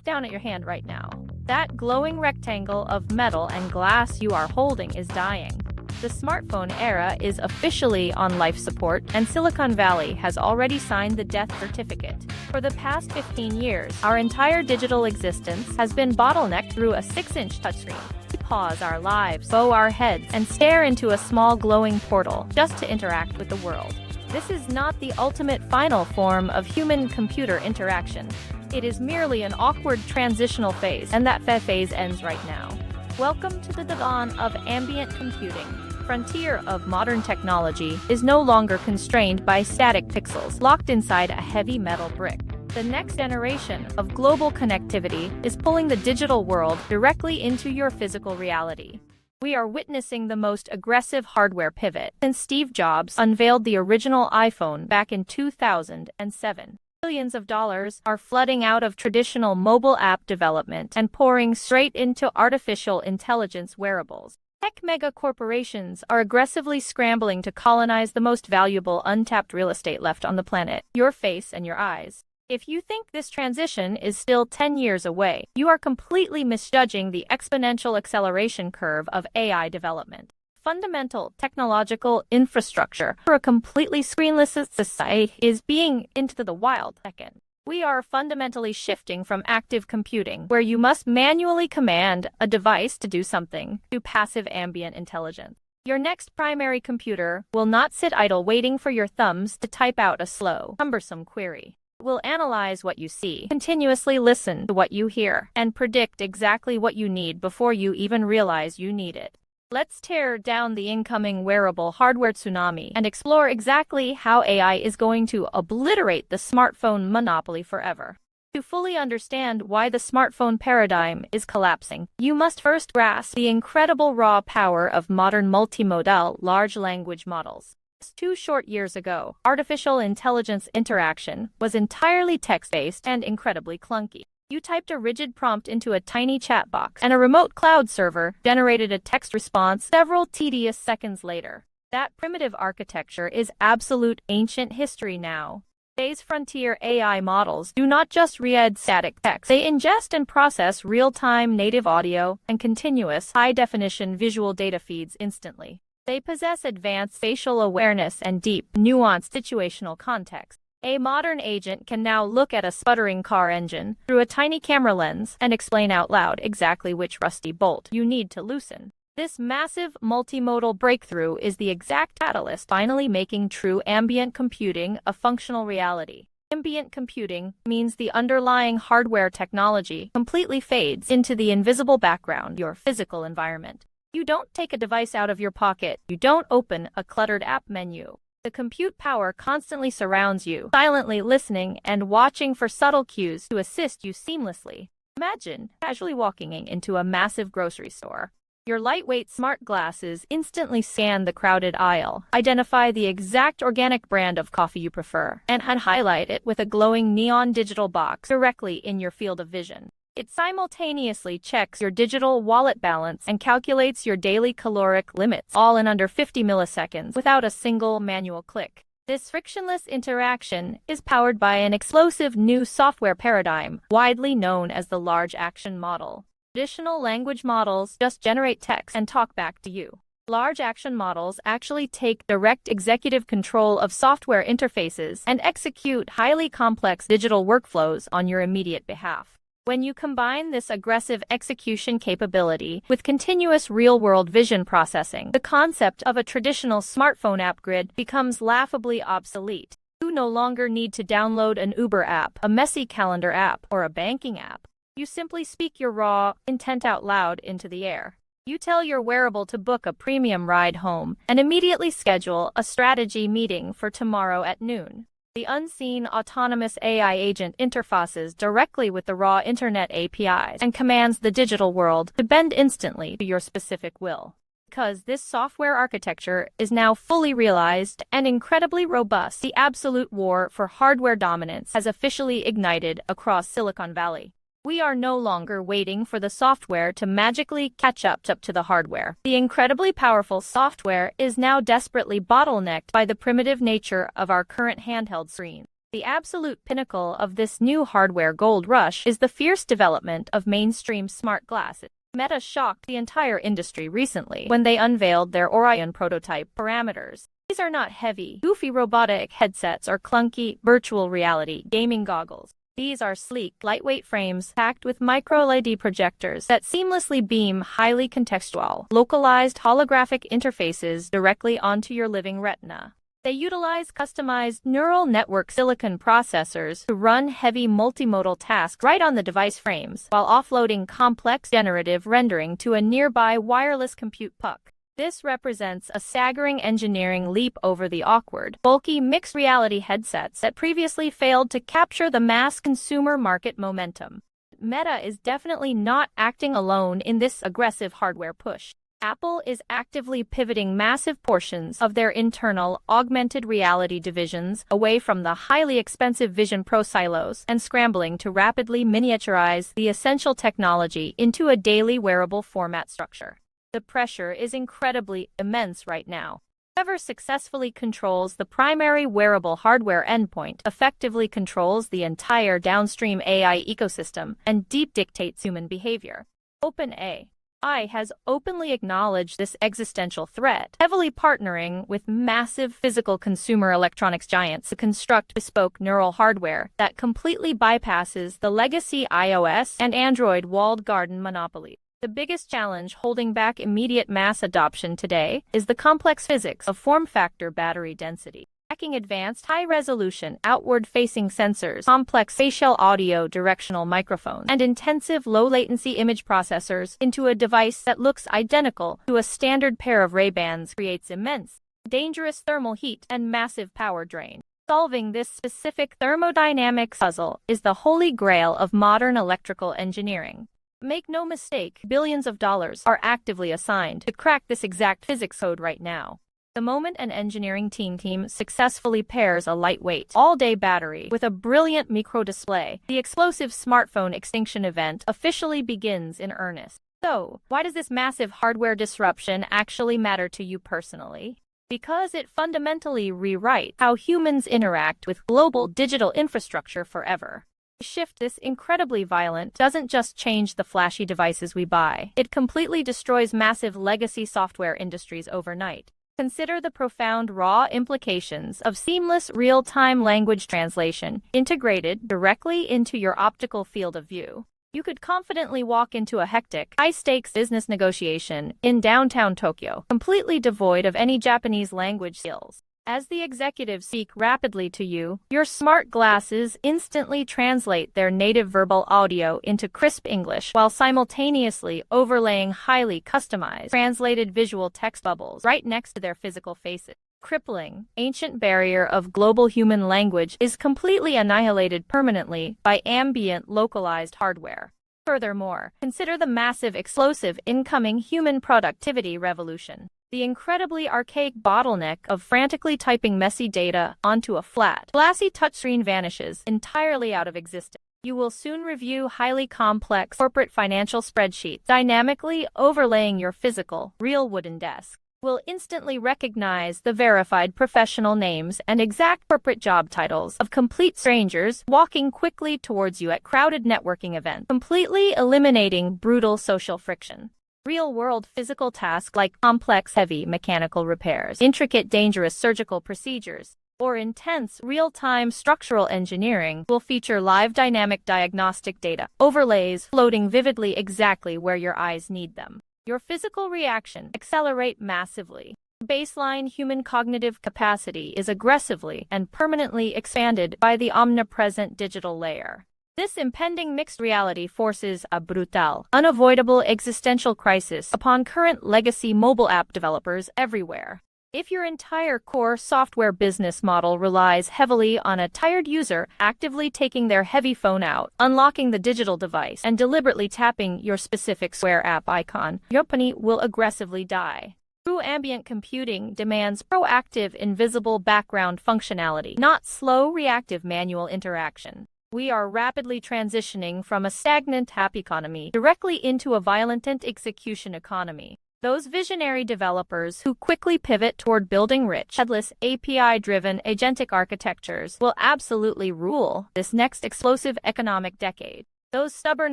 Look down at your hand right now. That glowing rectangle of metal and glass you are holding is dying. The smartphone era is officially on life support, and Silicon Valley has already signed the death certificate. For the past 15 years, our entire digital existence has been bottlenecked through a 6-inch touchscreen. We pause our lives, bow our heads, and stare into a small glowing portal just to interact with the world. This is not the ultimate final form of human-computer interaction. It is merely an awkward transitional phase, and that phase ends right now. Welcome to the dawn of ambient computing. Frontier of modern technology is no longer constrained by static pixels locked inside a heavy metal brick. The next generation of global connectivity is pulling the digital world directly into your physical reality. We are witnessing the most aggressive hardware pivot since Steve Jobs unveiled the original iPhone back in 2007. Billions of dollars are flooding out of traditional mobile app development and pouring straight into artificial intelligence wearables. Tech mega corporations are aggressively scrambling to colonize the most valuable untapped real estate left on the planet, your face and your eyes. If you think this transition is still 10 years away, you are completely misjudging the exponential acceleration curve of AI development. Fundamental technological infrastructure for a completely screenless society is being into the wild second. We are fundamentally shifting from active computing, where you must manually command a device to do something, to passive ambient intelligence. Your next primary computer will not sit idle waiting for your thumbs to type out a slow, cumbersome query. It will analyze what you see, continuously listen to what you hear, and predict exactly what you need before you even realize you need it. Let's tear down the incoming wearable hardware tsunami and explore exactly how AI is going to obliterate the smartphone monopoly forever. To fully understand why the smartphone paradigm is collapsing, you must first grasp the incredible raw power of modern multimodal large language models. 2 short years ago, artificial intelligence interaction was entirely text-based and incredibly clunky. You typed a rigid prompt into a tiny chat box, and a remote cloud server generated a text response several tedious seconds later. That primitive architecture is absolute ancient history now. Today's frontier AI models do not just read static text, they ingest and process real-time native audio and continuous high-definition visual data feeds instantly. They possess advanced spatial awareness and deep, nuanced situational context. A modern agent can now look at a sputtering car engine through a tiny camera lens and explain out loud exactly which rusty bolt you need to loosen. This massive multimodal breakthrough is the exact catalyst finally making true ambient computing a functional reality. Ambient computing means the underlying hardware technology completely fades into the invisible background, your physical environment. You don't take a device out of your pocket. You don't open a cluttered app menu. The compute power constantly surrounds you, silently listening and watching for subtle cues to assist you seamlessly. Imagine casually walking into a massive grocery store. Your lightweight smart glasses instantly scan the crowded aisle, identify the exact organic brand of coffee you prefer, and highlight it with a glowing neon digital box directly in your field of vision. It simultaneously checks your digital wallet balance and calculates your daily caloric limits, all in under 50 milliseconds without a single manual click. This frictionless interaction is powered by an explosive new software paradigm, widely known as the large action model. Traditional language models just generate text and talk back to you. Large action models actually take direct executive control of software interfaces and execute highly complex digital workflows on your immediate behalf. When you combine this aggressive execution capability with continuous real-world vision processing, the concept of a traditional smartphone app grid becomes laughably obsolete. You no longer need to download an Uber app, a messy calendar app, or a banking app. You simply speak your raw intent out loud into the air. You tell your wearable to book a premium ride home and immediately schedule a strategy meeting for tomorrow at noon. The unseen autonomous AI agent interfaces directly with the raw internet APIs and commands the digital world to bend instantly to your specific will. Because this software architecture is now fully realized and incredibly robust, the absolute war for hardware dominance has officially ignited across Silicon Valley. We are no longer waiting for the software to magically catch up to the hardware. The incredibly powerful software is now desperately bottlenecked by the primitive nature of our current handheld screen. The absolute pinnacle of this new hardware gold rush is the fierce development of mainstream smart glasses. Meta shocked the entire industry recently when they unveiled their Orion prototype parameters. These are not heavy, goofy robotic headsets or clunky virtual reality gaming goggles. These are sleek, lightweight frames packed with micro-LED projectors that seamlessly beam highly contextual, localized holographic interfaces directly onto your living retina. They utilize customized neural network silicon processors to run heavy multimodal tasks right on the device frames, while offloading complex generative rendering to a nearby wireless compute puck. This represents a staggering engineering leap over the awkward, bulky mixed reality headsets that previously failed to capture the mass consumer market momentum. Meta is definitely not acting alone in this aggressive hardware push. Apple is actively pivoting massive portions of their internal augmented reality divisions away from the highly expensive Vision Pro silos and scrambling to rapidly miniaturize the essential technology into a daily wearable format structure. The pressure is incredibly immense right now. Whoever successfully controls the primary wearable hardware endpoint effectively controls the entire downstream AI ecosystem and deep dictates human behavior. OpenAI has openly acknowledged this existential threat, heavily partnering with massive physical consumer electronics giants to construct bespoke neural hardware that completely bypasses the legacy iOS and Android walled garden monopoly. The biggest challenge holding back immediate mass adoption today is the complex physics of form factor battery density. Packing advanced high-resolution, outward-facing sensors, complex spatial audio directional microphones, and intensive low-latency image processors into a device that looks identical to a standard pair of Ray-Bans creates immense, dangerous thermal heat and massive power drain. Solving this specific thermodynamics puzzle is the holy grail of modern electrical engineering. Make no mistake, billions of dollars are actively assigned to crack this exact physics code right now. The moment an engineering team successfully pairs a lightweight, all-day battery with a brilliant microdisplay, the explosive smartphone extinction event officially begins in earnest. So, why does this massive hardware disruption actually matter to you personally? Because it fundamentally rewrites how humans interact with global digital infrastructure forever. The shift this incredibly violent doesn't just change the flashy devices we buy, it completely destroys massive legacy software industries overnight. Consider the profound raw implications of seamless real-time language translation integrated directly into your optical field of view. You could confidently walk into a hectic, high-stakes business negotiation in downtown Tokyo, completely devoid of any Japanese language skills. As the executives speak rapidly to you, your smart glasses instantly translate their native verbal audio into crisp English while simultaneously overlaying highly customized, translated visual text bubbles right next to their physical faces. Crippling, ancient barrier of global human language is completely annihilated permanently by ambient localized hardware. Furthermore, consider the massive explosive incoming human productivity revolution. The incredibly archaic bottleneck of frantically typing messy data onto a flat, glassy touchscreen vanishes entirely out of existence. You will soon review highly complex corporate financial spreadsheets, dynamically overlaying your physical, real wooden desk. Will instantly recognize the verified professional names and exact corporate job titles of complete strangers walking quickly towards you at crowded networking events, completely eliminating brutal social friction. Real-world physical tasks like complex heavy mechanical repairs, intricate dangerous surgical procedures, or intense real-time structural engineering will feature live dynamic diagnostic data, overlays floating vividly exactly where your eyes need them. Your physical reaction accelerate massively. Baseline human cognitive capacity is aggressively and permanently expanded by the omnipresent digital layer. This impending mixed reality forces a brutal, unavoidable existential crisis upon current legacy mobile app developers everywhere. If your entire core software business model relies heavily on a tired user actively taking their heavy phone out, unlocking the digital device, and deliberately tapping your specific Square app icon, your company will aggressively die. True ambient computing demands proactive, invisible background functionality, not slow, reactive manual interaction. We are rapidly transitioning from a stagnant app economy directly into a violent execution economy. Those visionary developers who quickly pivot toward building rich, headless, API-driven agentic architectures will absolutely rule this next explosive economic decade. Those stubborn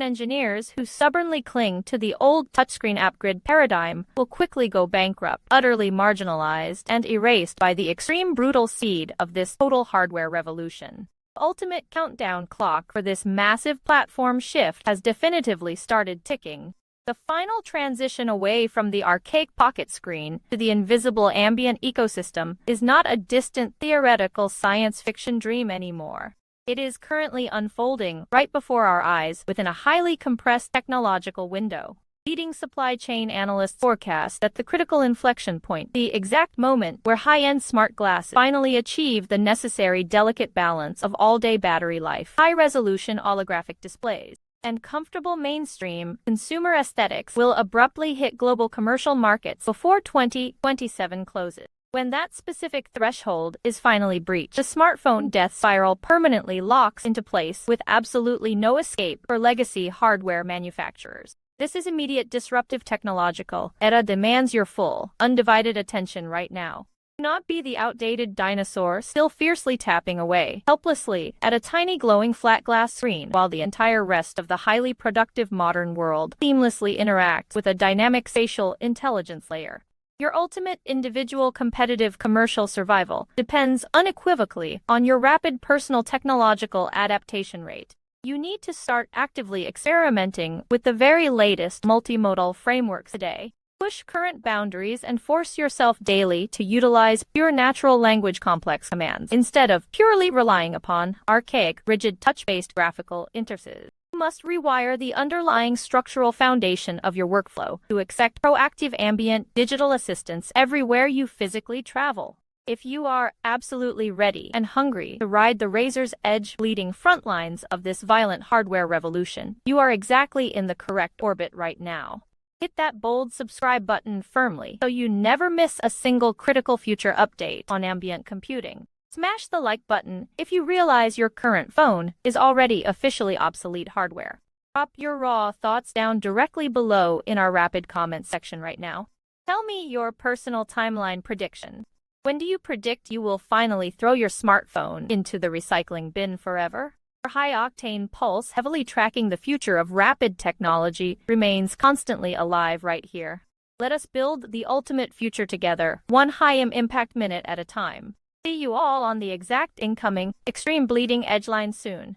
engineers who stubbornly cling to the old touchscreen app grid paradigm will quickly go bankrupt, utterly marginalized, and erased by the extreme brutal speed of this total hardware revolution. The ultimate countdown clock for this massive platform shift has definitively started ticking. The final transition away from the archaic pocket screen to the invisible ambient ecosystem is not a distant theoretical science fiction dream anymore. It is currently unfolding right before our eyes within a highly compressed technological window. Leading supply chain analysts forecast that the critical inflection point, the exact moment where high-end smart glasses finally achieve the necessary delicate balance of all-day battery life, high-resolution holographic displays, and comfortable mainstream consumer aesthetics will abruptly hit global commercial markets before 2027 closes. When that specific threshold is finally breached, the smartphone death spiral permanently locks into place with absolutely no escape for legacy hardware manufacturers. This is immediate disruptive technological era demands your full, undivided attention right now. Do not be the outdated dinosaur still fiercely tapping away, helplessly, at a tiny glowing flat glass screen while the entire rest of the highly productive modern world seamlessly interacts with a dynamic spatial intelligence layer. Your ultimate individual competitive commercial survival depends unequivocally on your rapid personal technological adaptation rate. You need to start actively experimenting with the very latest multimodal frameworks today. Push current boundaries and force yourself daily to utilize pure natural language complex commands instead of purely relying upon archaic, rigid touch-based graphical interfaces. You must rewire the underlying structural foundation of your workflow to accept proactive ambient digital assistance everywhere you physically travel. If you are absolutely ready and hungry to ride the razor's edge bleeding front lines of this violent hardware revolution, you are exactly in the correct orbit right now. Hit that bold subscribe button firmly so you never miss a single critical future update on ambient computing. Smash the like button if you realize your current phone is already officially obsolete hardware. Drop your raw thoughts down directly below in our rapid comments section right now. Tell me your personal timeline prediction. When do you predict you will finally throw your smartphone into the recycling bin forever? Our high-octane pulse heavily tracking the future of rapid technology remains constantly alive right here. Let us build the ultimate future together, one high-impact minute at a time. See you all on the exact incoming, extreme bleeding edge line soon.